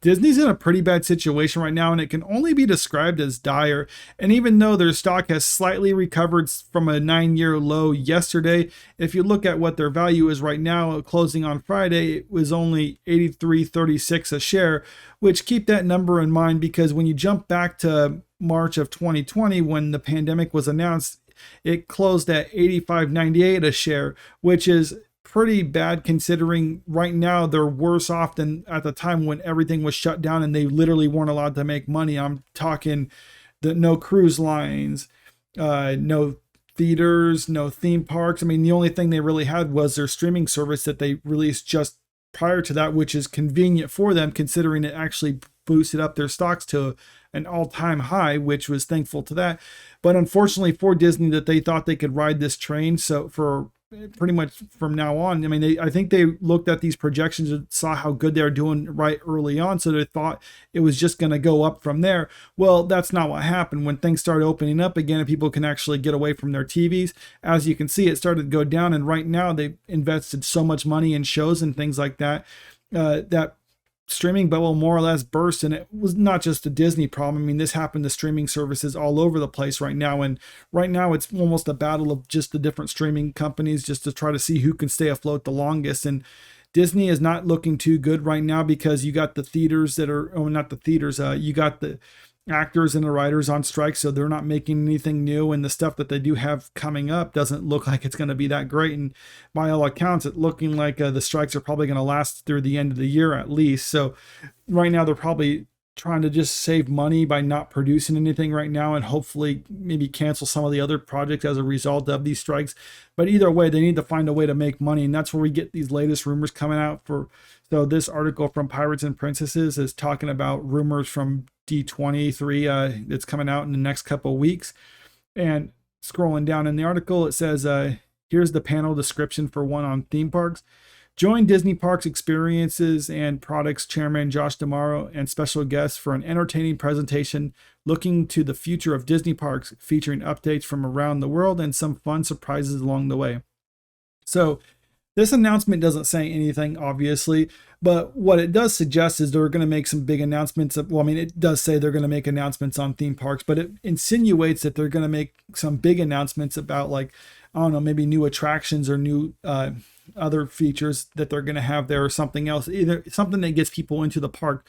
Disney's in a pretty bad situation right now, and it can only be described as dire. And even though their stock has slightly recovered from a 9-year low yesterday, if you look at what their value is right now, closing on Friday, it was only 83.36 a share, which keep that number in mind because when you jump back to March of 2020, when the pandemic was announced, it closed at 85.98 a share, which is pretty bad considering right now they're worse off than at the time when everything was shut down and they literally weren't allowed to make money. I'm talking no cruise lines, no theaters, no theme parks. I mean, the only thing they really had was their streaming service that they released just prior to that, which is convenient for them considering it actually boosted up their stocks to an all-time high, which was thankful to that. But unfortunately for Disney, that they thought they could ride this train. So for pretty much from now on, I mean, I think they looked at these projections and saw how good they're doing right early on. So they thought it was just going to go up from there. Well, that's not what happened. When things started opening up again and people can actually get away from their TVs, as you can see, it started to go down. And right now they've invested so much money in shows and things like that, that streaming bubble more or less burst. And it was not just a Disney problem. I mean, this happened to streaming services all over the place right now. And right now it's almost a battle of just the different streaming companies just to try to see who can stay afloat the longest. And Disney is not looking too good right now because you got the theaters that are, oh, not the theaters, you got the actors and the writers on strike, so they're not making anything new, and the stuff that they do have coming up doesn't look like it's going to be that great. And by all accounts, it's looking like the strikes are probably going to last through the end of the year at least. So right now they're probably trying to just save money by not producing anything right now and hopefully maybe cancel some of the other projects as a result of these strikes. But either way, they need to find a way to make money, and that's where we get these latest rumors coming out. So this article from Pirates and Princesses is talking about rumors from D23 that's coming out in the next couple of weeks. And scrolling down in the article, it says, here's the panel description for one on theme parks. Join Disney Parks Experiences and Products Chairman Josh D'Amaro and special guests for an entertaining presentation looking to the future of Disney Parks, featuring updates from around the world and some fun surprises along the way. So this announcement doesn't say anything, obviously, but what it does suggest is they're going to make some big announcements. Well, I mean, it does say they're going to make announcements on theme parks, but it insinuates that they're going to make some big announcements about, like, I don't know, maybe new attractions or new other features that they're going to have there or something else, either something that gets people into the park,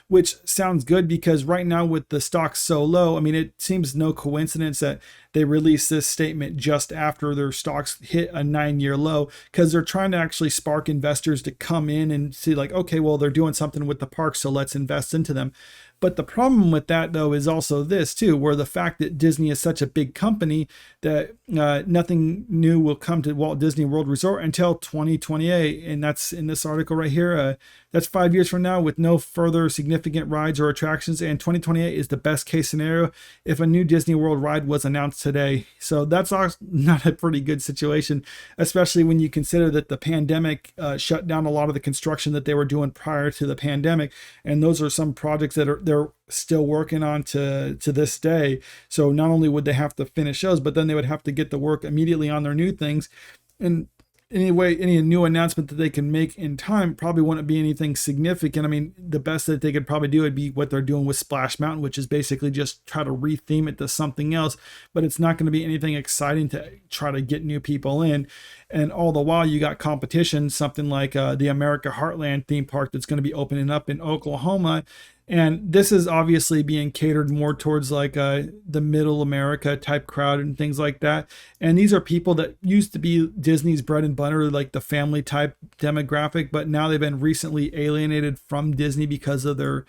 which sounds good because right now with the stocks so low, I mean, it seems no coincidence that they released this statement just after their stocks hit a 9-year low, because they're trying to actually spark investors to come in and see like, okay, well, they're doing something with the park, so let's invest into them. But the problem with that, though, is also this, too, where the fact that Disney is such a big company that nothing new will come to Walt Disney World Resort until 2028. And that's in this article right here. That's 5 years from now with no further significant rides or attractions. And 2028 is the best case scenario if a new Disney World ride was announced today. So that's not a pretty good situation, especially when you consider that the pandemic shut down a lot of the construction that they were doing prior to the pandemic. And those are some projects that they're still working on to this day. So not only would they have to finish those, but then they would have to get to work immediately on their new things. And anyway, any new announcement that they can make in time probably wouldn't be anything significant. I mean, the best that they could probably do would be what they're doing with Splash Mountain, which is basically just try to retheme it to something else, but it's not going to be anything exciting to try to get new people in. And all the while you got competition, something like the America Heartland theme park that's going to be opening up in Oklahoma. And this is obviously being catered more towards like the middle America type crowd and things like that. And these are people that used to be Disney's bread and butter, like the family type demographic, but now they've been recently alienated from Disney because of their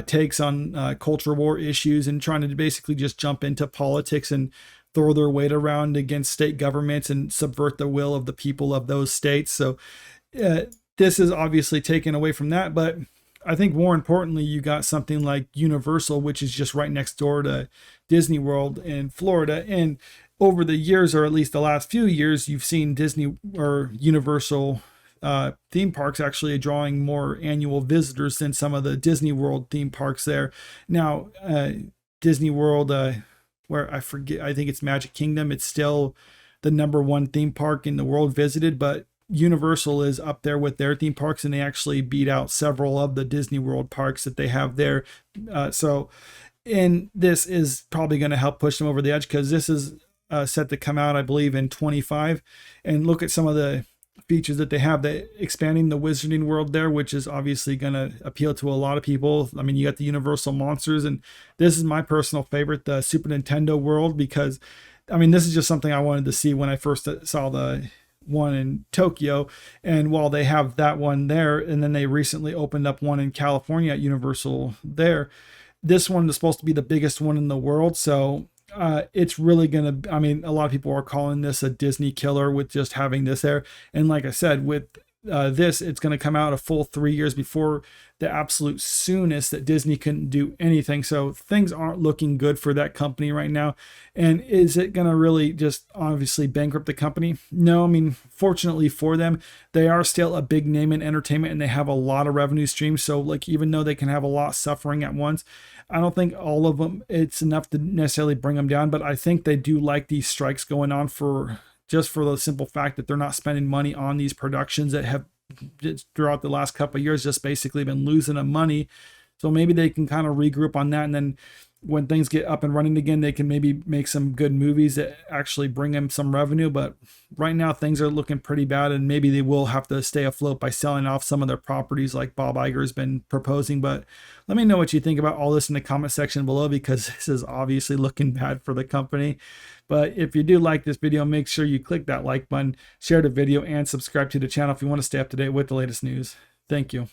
takes on culture war issues and trying to basically just jump into politics and throw their weight around against state governments and subvert the will of the people of those states. So this is obviously taken away from that, but I think more importantly, you got something like Universal, which is just right next door to Disney World in Florida. And over the years, or at least the last few years, you've seen Disney or Universal theme parks actually drawing more annual visitors than some of the Disney World theme parks there. Now, Disney World, where I forget, I think it's Magic Kingdom, it's still the #1 theme park in the world visited, but Universal is up there with their theme parks, and they actually beat out several of the Disney World parks that they have there. And this is probably going to help push them over the edge, because this is set to come out, I believe, in 25. And look at some of the features that they have, that expanding the Wizarding World there, which is obviously going to appeal to a lot of people. I mean, you got the Universal monsters, and this is my personal favorite, the Super Nintendo World, because I mean, this is just something I wanted to see when I first saw the one in Tokyo. And while they have that one there, and then they recently opened up one in California at Universal there, this one is supposed to be the biggest one in the world. So it's really going to, I mean, a lot of people are calling this a Disney killer with just having this there. And like I said, with this, it's going to come out a full 3 years before the absolute soonest that Disney couldn't do anything. So things aren't looking good for that company right now. And is it going to really just obviously bankrupt the company? No, I mean, fortunately for them, they are still a big name in entertainment, and they have a lot of revenue streams. So like, even though they can have a lot suffering at once, I don't think all of them, it's enough to necessarily bring them down. But I think they do like these strikes going on, for just for the simple fact that they're not spending money on these productions that have throughout the last couple of years just basically been losing them money. So maybe they can kind of regroup on that, and then when things get up and running again, they can maybe make some good movies that actually bring them some revenue. But right now things are looking pretty bad, and maybe they will have to stay afloat by selling off some of their properties like Bob Iger has been proposing. But let me know what you think about all this in the comment section below, because this is obviously looking bad for the company. But if you do like this video, make sure you click that like button, share the video, and subscribe to the channel if you want to stay up to date with the latest news. Thank you.